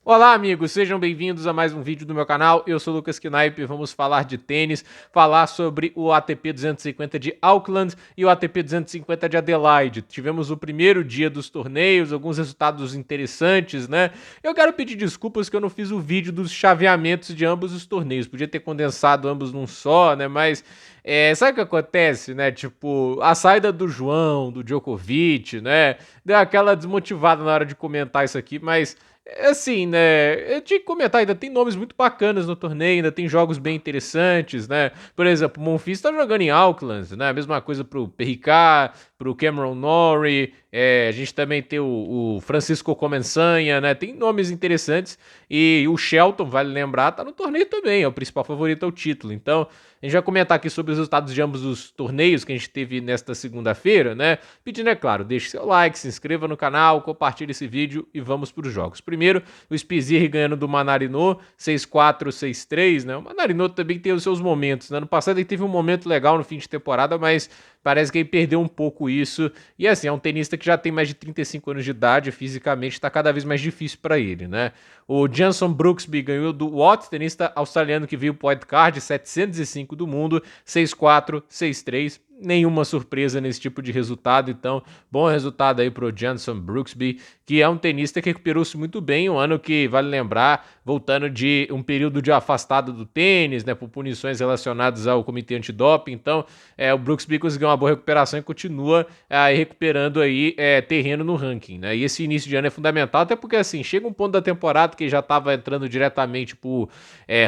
Olá, amigos, sejam bem-vindos a mais um vídeo do meu canal. Eu sou o Lucas Knipe, vamos falar de tênis, falar sobre o ATP 250 de Auckland e o ATP 250 de Adelaide. Tivemos o primeiro dia dos torneios, alguns resultados interessantes, né? Eu quero pedir desculpas que eu não fiz o vídeo dos chaveamentos de ambos os torneios. Podia ter condensado ambos num só, né? Mas sabe o que acontece, né? Tipo, a saída do João, do Djokovic, né? Deu aquela desmotivada na hora de comentar isso aqui, mas assim, né? Eu tinha que comentar, ainda tem nomes muito bacanas no torneio, ainda tem jogos bem interessantes, né? Por exemplo, o Monfils tá jogando em Auckland, né? A mesma coisa pro Perricard, pro Cameron Norrie, a gente também tem o Francisco Comensanha, né? Tem nomes interessantes e o Shelton, vale lembrar, tá no torneio também, é o principal favorito ao título. Então, a gente vai comentar aqui sobre os resultados de ambos os torneios que a gente teve nesta segunda-feira, né? Pedindo, é claro, deixe seu like, se inscreva no canal, compartilhe esse vídeo e vamos para os jogos. Primeiro, o Spizirri ganhando do Manarino, 6-4, 6-3, né? O Manarino também tem os seus momentos, né? No passado ele teve um momento legal no fim de temporada, mas parece que ele perdeu um pouco isso. E assim, é um tenista que já tem mais de 35 anos de idade, fisicamente está cada vez mais difícil para ele, né? O Janson Brooksby ganhou do Watt, tenista australiano que veio pro wildcard, 705 do mundo, 6-4, 6-3. Nenhuma surpresa nesse tipo de resultado, então bom resultado aí pro Janson Brooksby, que é um tenista que recuperou-se muito bem, um ano que, vale lembrar, voltando de um período de afastado do tênis, né, por punições relacionadas ao comitê antidoping, então o Brooksby conseguiu uma boa recuperação e continua recuperando aí terreno no ranking, né, e esse início de ano é fundamental, até porque assim, chega um ponto da temporada que já estava entrando diretamente pro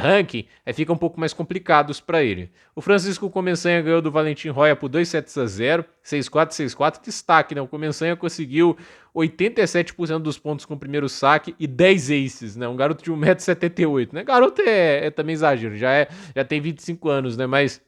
ranking, fica um pouco mais complicados para ele. O Francisco Comensanha ganhou do Valentim Roya por 2-0, 6-4, 6-4. Destaque, né? O Comensanha conseguiu 87% dos pontos com o primeiro saque e 10 aces, né? Um garoto de 1,78 m, né? Garoto também exagero, já tem 25 anos, né? Mas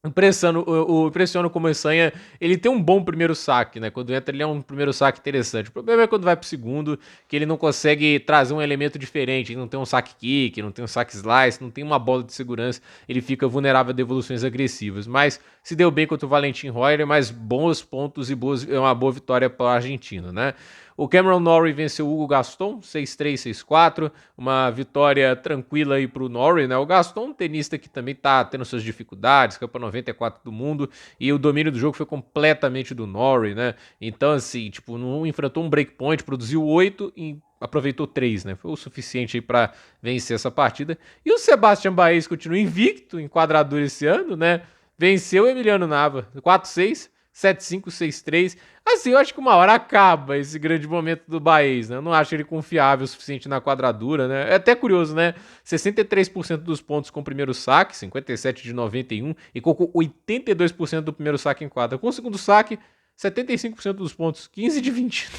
impressiona o Comensanha, ele tem um bom primeiro saque, né? Quando entra, ele é um primeiro saque interessante. O problema é quando vai pro segundo, que ele não consegue trazer um elemento diferente. Ele não tem um saque kick, não tem um saque slice, não tem uma bola de segurança. Ele fica vulnerável a devoluções agressivas. Mas se deu bem contra o Valentim Royer, mas bons pontos e uma boa vitória para a Argentina, né? O Cameron Norrie venceu o Hugo Gaston, 6-3, 6-4, uma vitória tranquila aí pro Norrie, né? O Gaston, um tenista que também tá tendo suas dificuldades, campeão 94 do mundo, e o domínio do jogo foi completamente do Norrie, né? Então, assim, tipo, não enfrentou um breakpoint, produziu 8 e aproveitou 3, né? Foi o suficiente aí para vencer essa partida. E o Sebastian Baez continua invicto em quadradura esse ano, né? Venceu o Emiliano Nava, 4-6, 7-5, 6-3. Assim, eu acho que uma hora acaba esse grande momento do Baez, né? Eu não acho ele confiável o suficiente na quadradura, né? É até curioso, né? 63% dos pontos com o primeiro saque, 57 de 91, e com 82% do primeiro saque em quadra. Com o segundo saque, 75% dos pontos, 15 de 20.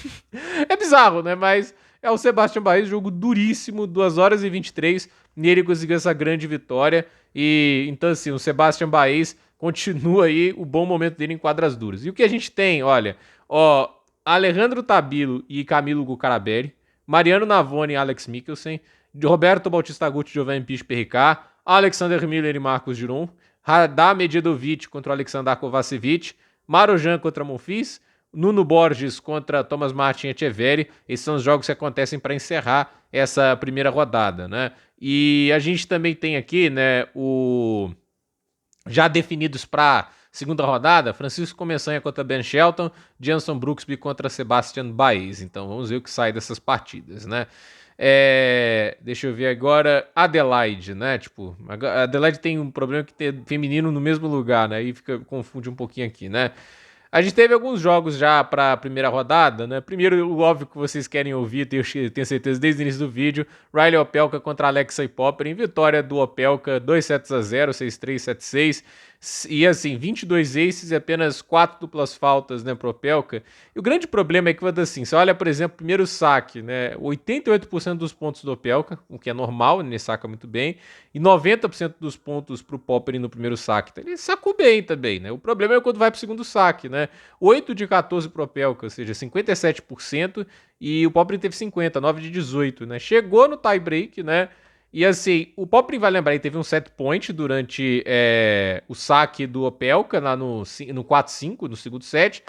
É bizarro, né? Mas é o Sebastian Baez, jogo duríssimo, 2 horas e 23, e ele conseguiu essa grande vitória. E então, assim, o Sebastian Baez continua aí o bom momento dele em quadras duras. E o que a gente tem, olha, Alejandro Tabilo e Camilo Gucarabelli, Mariano Navone e Alex Mikkelsen, Roberto Bautista Agut e Giovanni Piche Perricard, Alexander Miller e Marcos Giron, Radar Medjedovic contra o Alexander Kovacevic, Marojan contra Monfils, Nuno Borges contra Thomas Martin Echeverry. Esses são os jogos que acontecem para encerrar essa primeira rodada, né? E a gente também tem aqui, né, já definidos para segunda rodada, Francisco Comensanha contra Ben Shelton, Janson Brooksby contra Sebastian Baez. Então vamos ver o que sai dessas partidas, né? Deixa eu ver agora Adelaide, né? Tipo, a Adelaide tem um problema que tem feminino no mesmo lugar, né? Aí confunde um pouquinho aqui, né? A gente teve alguns jogos já para a primeira rodada, né? Primeiro, o óbvio que vocês querem ouvir, tenho certeza desde o início do vídeo, Riley Opelka contra Alexei Popper, em vitória do Opelka, 2-0, 6-3, 7-6, e assim, 22 aces e apenas 4 duplas faltas, né, pro Opelka. E o grande problema é que, assim, você olha, por exemplo, primeiro saque, né, 88% dos pontos do Opelka, o que é normal, ele saca muito bem, e 90% dos pontos pro Popper no primeiro saque. Então, ele sacou bem também, né? O problema é quando vai pro segundo saque, né? 8 de 14 pro Opelka, ou seja, 57%, e o Popper teve 50, 9 de 18, né? Chegou no tie break, né? E assim, o Popper, vai lembrar, ele teve um set point durante o saque do Opelka lá no 4-5, no segundo set.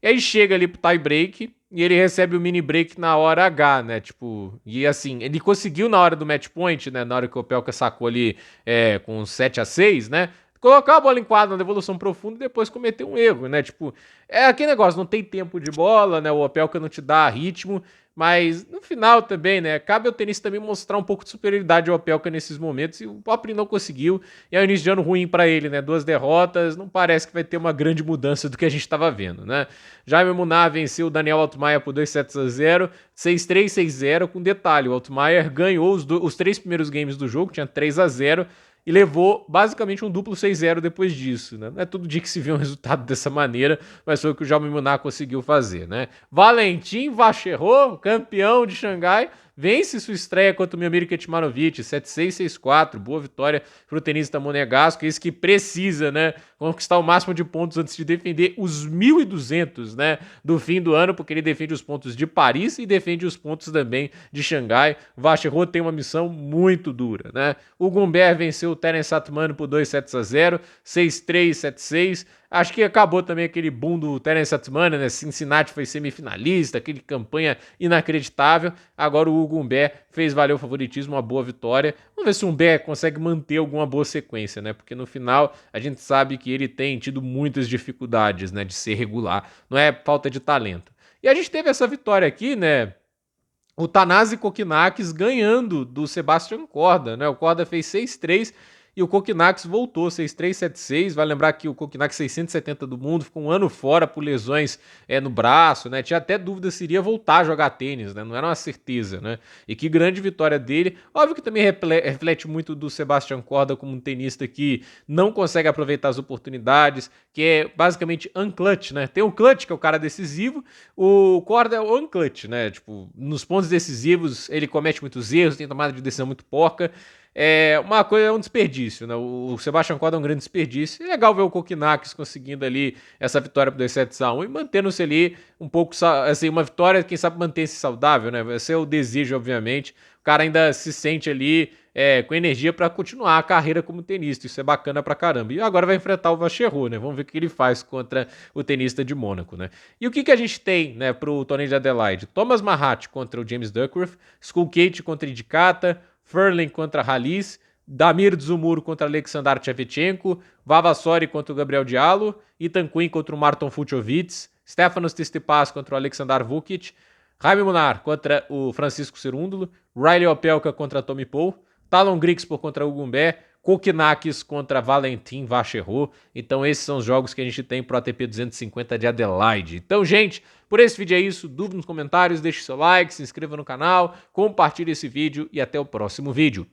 E aí chega ali pro tie break e ele recebe o mini break na hora H, né? Tipo, e assim, ele conseguiu na hora do match point, né? Na hora que o Opelka sacou ali com 7-6, né? Colocar a bola em quadra na devolução profunda e depois cometer um erro, né? Tipo, é aquele negócio, não tem tempo de bola, né? O Opelka não te dá ritmo, mas no final também, né? Cabe ao tenista também mostrar um pouco de superioridade ao Opelka nesses momentos e o Popri não conseguiu. E é um início de ano ruim para ele, né? 2 derrotas, não parece que vai ter uma grande mudança do que a gente estava vendo, né? Jaime Munar venceu o Daniel Altmaier por 2-0, 6-3, 6-0, com detalhe, o Altmaier ganhou os 3 primeiros games do jogo, tinha 3-0, e levou basicamente um duplo 6-0 depois disso, né? Não é todo dia que se vê um resultado dessa maneira, mas foi o que o Jaume Munar conseguiu fazer, né? Valentim Vacherot, campeão de Xangai, vence sua estreia contra o Miomir Kecmanovic, 7-6, 6-4, boa vitória para o tenista monegasco, esse que precisa, né, conquistar o máximo de pontos antes de defender os 1.200, né, do fim do ano, porque ele defende os pontos de Paris e defende os pontos também de Xangai. O Vacherot tem uma missão muito dura, né? O Gumbert venceu o Terence Satmano por 2-0, 6-3, 7-6. Acho que acabou também aquele boom do Terence Satmana, né? Cincinnati foi semifinalista, aquele campanha inacreditável. Agora o Hugo Humbert fez valer o favoritismo, uma boa vitória. Vamos ver se o Humbert consegue manter alguma boa sequência, né? Porque no final a gente sabe que ele tem tido muitas dificuldades, né? De ser regular. Não é falta de talento. E a gente teve essa vitória aqui, né? O Thanasi Kokkinakis ganhando do Sebastian Korda, né? O Korda fez 6-3 e o Kokkinakis voltou 6-3, 7-6. Vai lembrar que o Kokkinakis 670 do mundo, ficou um ano fora por lesões no braço, né? Tinha até dúvida se iria voltar a jogar tênis, né? Não era uma certeza, né? E que grande vitória dele. Óbvio que também reflete muito do Sebastian Korda como um tenista que não consegue aproveitar as oportunidades, que é basicamente unclutch, né? Tem o clutch, que é o cara decisivo, o Korda é o unclutch, né? Tipo, nos pontos decisivos ele comete muitos erros, tem tomada de decisão muito porca. Uma coisa é um desperdício, né? O Sebastian Korda é um grande desperdício. É legal ver o Kokkinakis conseguindo ali essa vitória por 2-1 e mantendo-se ali um pouco, assim, uma vitória, quem sabe manter-se saudável, né? Esse é o desejo, obviamente. O cara ainda se sente ali com energia para continuar a carreira como tenista. Isso é bacana pra caramba. E agora vai enfrentar o Vacherot, né? Vamos ver o que ele faz contra o tenista de Mônaco, né? E o que a gente tem, né, pro torneio de Adelaide? Thomas Mahat contra o James Duckworth, Skulkate contra Idikata, Furling contra Halis, Damir Dzumhur contra Alexander Shevchenko, Vavasori contra o Gabriel Diallo, Ethan Quinn contra o Marton Fucsovics, Stefanos Tsitsipas contra o Alexander Vukic, Jaime Munar contra o Francisco Cerúndolo, Riley Opelka contra Tommy Paul, Talon Griekspoor contra o Gumbé, Kokkinakis contra Valentim Vacherot. Então esses são os jogos que a gente tem pro ATP 250 de Adelaide. Então, gente, por esse vídeo é isso. Dúvida nos comentários, deixe seu like, se inscreva no canal, compartilhe esse vídeo e até o próximo vídeo.